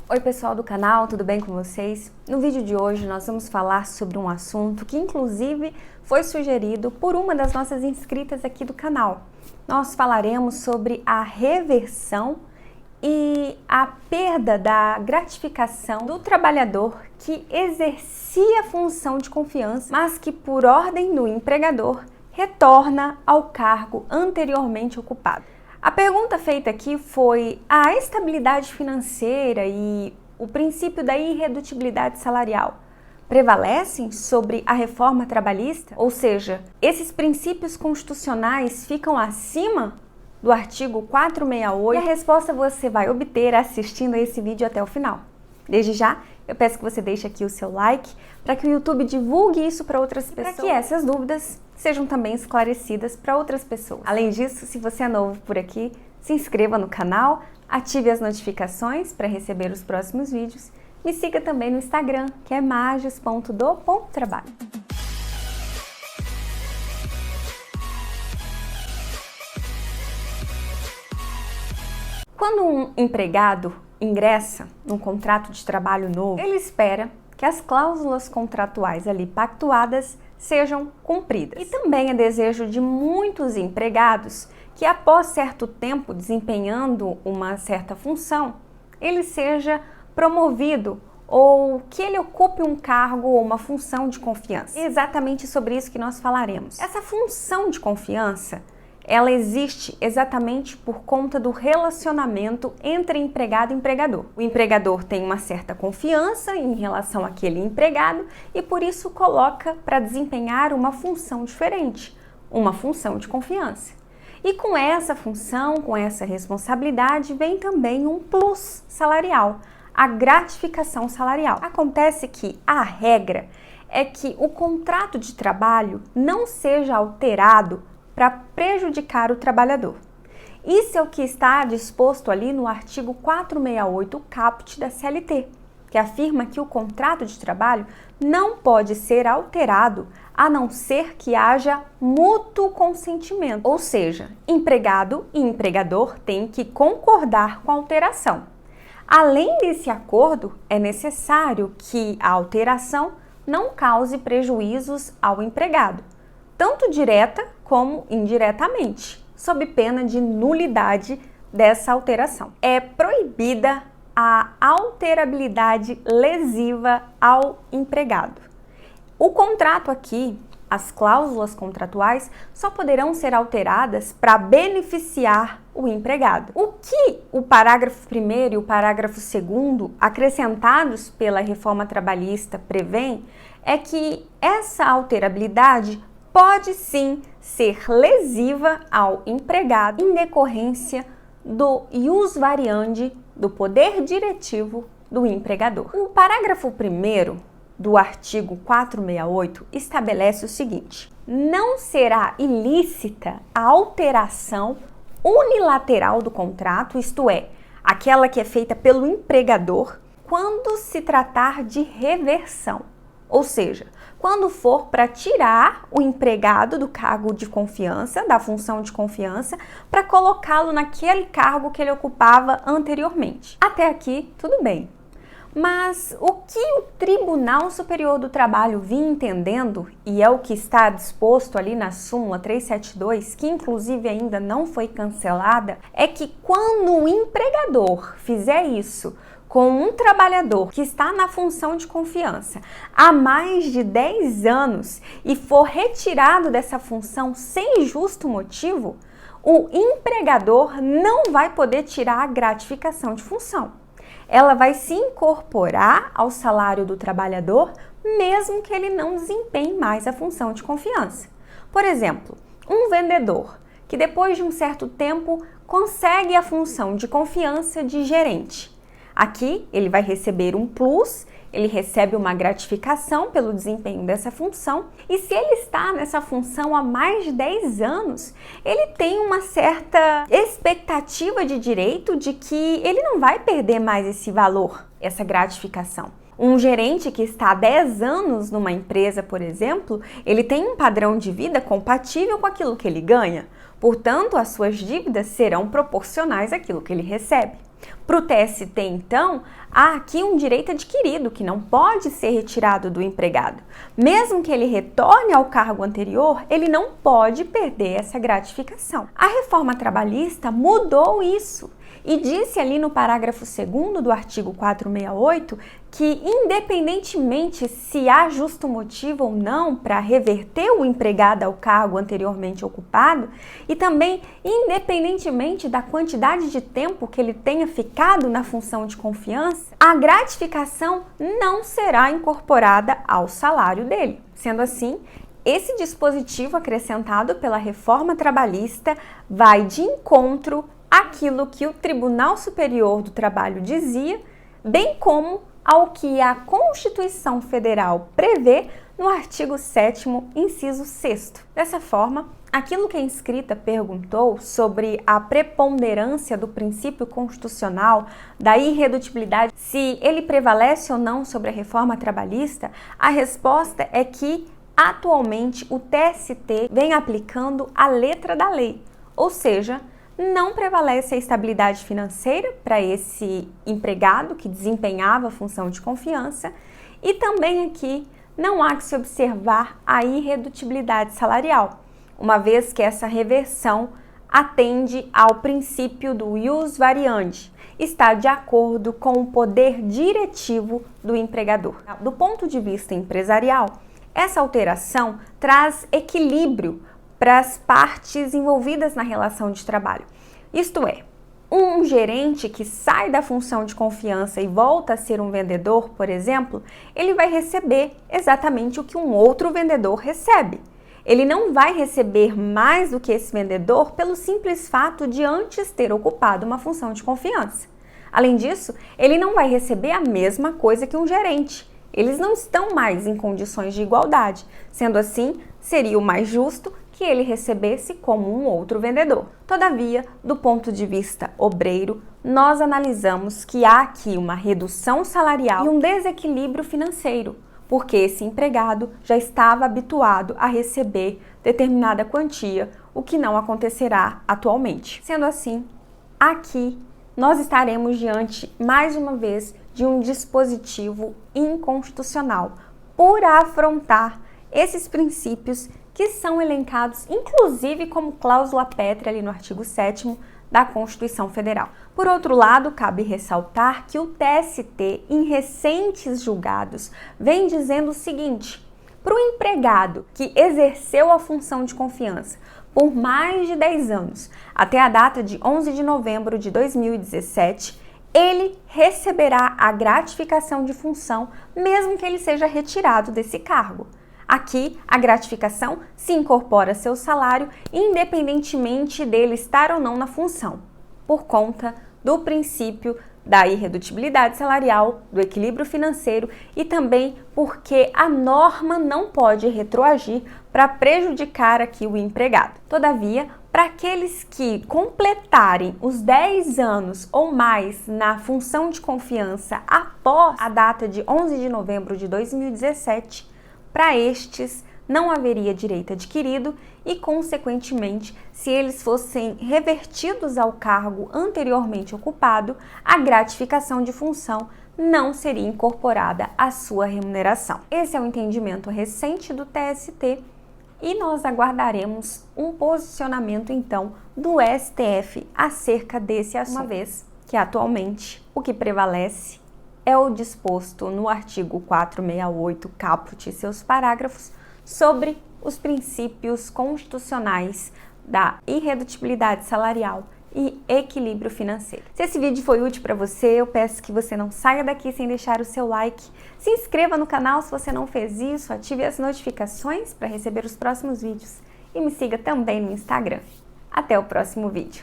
Oi pessoal do canal, tudo bem com vocês? No vídeo de hoje nós vamos falar sobre um assunto que inclusive foi sugerido por uma das nossas inscritas aqui do canal. Nós falaremos sobre a reversão e a perda da gratificação do trabalhador que exercia a função de confiança, mas que por ordem do empregador retorna ao cargo anteriormente ocupado. A pergunta feita aqui foi: a estabilidade financeira e o princípio da irredutibilidade salarial prevalecem sobre a reforma trabalhista? Ou seja, esses princípios constitucionais ficam acima do artigo 468? E a resposta você vai obter assistindo a esse vídeo até o final. Desde já, eu peço que você deixe aqui o seu like para que o YouTube divulgue isso para outras pessoas, para que essas dúvidas sejam também esclarecidas para outras pessoas. Além disso, se você é novo por aqui, se inscreva no canal, ative as notificações para receber os próximos vídeos. Me siga também no Instagram, que é magios.do.trabalho. Quando um empregado ingressa num contrato de trabalho novo, ele espera que as cláusulas contratuais ali pactuadas sejam cumpridas. E também é desejo de muitos empregados que, após certo tempo desempenhando uma certa função, ele seja promovido ou que ele ocupe um cargo ou uma função de confiança. É exatamente sobre isso que nós falaremos. Essa função de confiança, ela existe exatamente por conta do relacionamento entre empregado e empregador. O empregador tem uma certa confiança em relação àquele empregado e por isso coloca para desempenhar uma função diferente, uma função de confiança. E com essa função, com essa responsabilidade, vem também um plus salarial, a gratificação salarial. Acontece que a regra é que o contrato de trabalho não seja alterado para prejudicar o trabalhador. Isso é o que está disposto ali no artigo 468 caput da CLT, que afirma que o contrato de trabalho não pode ser alterado a não ser que haja mútuo consentimento, ou seja, empregado e empregador têm que concordar com a alteração. Além desse acordo, é necessário que a alteração não cause prejuízos ao empregado, tanto direta como indiretamente, sob pena de nulidade dessa alteração. É proibida a alterabilidade lesiva ao empregado. O contrato aqui, as cláusulas contratuais, só poderão ser alteradas para beneficiar o empregado. O que o parágrafo 1º e o parágrafo 2º, acrescentados pela reforma trabalhista, prevêem é que essa alterabilidade pode sim ser lesiva ao empregado em decorrência do ius variandi do poder diretivo do empregador. O parágrafo 1º do artigo 468 estabelece o seguinte: não será ilícita a alteração unilateral do contrato, isto é, aquela que é feita pelo empregador, quando se tratar de reversão. Ou seja, quando for para tirar o empregado do cargo de confiança, da função de confiança, para colocá-lo naquele cargo que ele ocupava anteriormente. Até aqui, tudo bem. Mas o que o Tribunal Superior do Trabalho vinha entendendo, e é o que está disposto ali na súmula 372, que inclusive ainda não foi cancelada, é que quando o empregador fizer isso com um trabalhador que está na função de confiança há mais de 10 anos e for retirado dessa função sem justo motivo, o empregador não vai poder tirar a gratificação de função. Ela vai se incorporar ao salário do trabalhador, mesmo que ele não desempenhe mais a função de confiança. Por exemplo, um vendedor que depois de um certo tempo consegue a função de confiança de gerente. Aqui ele vai receber um plus, ele recebe uma gratificação pelo desempenho dessa função e se ele está nessa função há mais de 10 anos, ele tem uma certa expectativa de direito de que ele não vai perder mais esse valor, essa gratificação. Um gerente que está há 10 anos numa empresa, por exemplo, ele tem um padrão de vida compatível com aquilo que ele ganha. Portanto, as suas dívidas serão proporcionais àquilo que ele recebe. Para o TST, então, há aqui um direito adquirido que não pode ser retirado do empregado. Mesmo que ele retorne ao cargo anterior, ele não pode perder essa gratificação. A reforma trabalhista mudou isso e disse ali no parágrafo 2º do artigo 468 que, independentemente se há justo motivo ou não para reverter o empregado ao cargo anteriormente ocupado, e também independentemente da quantidade de tempo que ele tenha ficado na função de confiança, a gratificação não será incorporada ao salário dele. Sendo assim, esse dispositivo acrescentado pela reforma trabalhista vai de encontro àquilo que o Tribunal Superior do Trabalho dizia, bem como ao que a Constituição Federal prevê no artigo 7º, inciso 6º. Dessa forma, aquilo que a inscrita perguntou sobre a preponderância do princípio constitucional da irredutibilidade, se ele prevalece ou não sobre a reforma trabalhista, a resposta é que, atualmente, o TST vem aplicando a letra da lei, ou seja, não prevalece a estabilidade financeira para esse empregado que desempenhava a função de confiança e também aqui não há que se observar a irredutibilidade salarial, uma vez que essa reversão atende ao princípio do ius variandi, está de acordo com o poder diretivo do empregador. Do ponto de vista empresarial, essa alteração traz equilíbrio para as partes envolvidas na relação de trabalho. Isto é, um gerente que sai da função de confiança e volta a ser um vendedor, por exemplo, ele vai receber exatamente o que um outro vendedor recebe. Ele não vai receber mais do que esse vendedor pelo simples fato de antes ter ocupado uma função de confiança. Além disso, ele não vai receber a mesma coisa que um gerente. Eles não estão mais em condições de igualdade. Sendo assim, seria o mais justo que ele recebesse como um outro vendedor. Todavia, do ponto de vista obreiro, nós analisamos que há aqui uma redução salarial e um desequilíbrio financeiro, porque esse empregado já estava habituado a receber determinada quantia, o que não acontecerá atualmente. Sendo assim, aqui nós estaremos diante, mais uma vez, de um dispositivo inconstitucional por afrontar esses princípios que são elencados, inclusive como cláusula pétrea ali no artigo 7º da Constituição Federal. Por outro lado, cabe ressaltar que o TST, em recentes julgados, vem dizendo o seguinte: para o empregado que exerceu a função de confiança por mais de 10 anos, até a data de 11 de novembro de 2017, ele receberá a gratificação de função, mesmo que ele seja retirado desse cargo. Aqui, a gratificação se incorpora a seu salário, independentemente dele estar ou não na função, por conta do princípio da irredutibilidade salarial, do equilíbrio financeiro e também porque a norma não pode retroagir para prejudicar aqui o empregado. Todavia, para aqueles que completarem os 10 anos ou mais na função de confiança após a data de 11 de novembro de 2017, para estes não haveria direito adquirido e, consequentemente, se eles fossem revertidos ao cargo anteriormente ocupado, a gratificação de função não seria incorporada à sua remuneração. Esse é o entendimento recente do TST e nós aguardaremos um posicionamento, então, do STF acerca desse assunto, uma vez que, atualmente, o que prevalece é o disposto no artigo 468, caput e seus parágrafos, sobre os princípios constitucionais da irredutibilidade salarial e equilíbrio financeiro. Se esse vídeo foi útil para você, eu peço que você não saia daqui sem deixar o seu like, se inscreva no canal se você não fez isso, ative as notificações para receber os próximos vídeos e me siga também no Instagram. Até o próximo vídeo!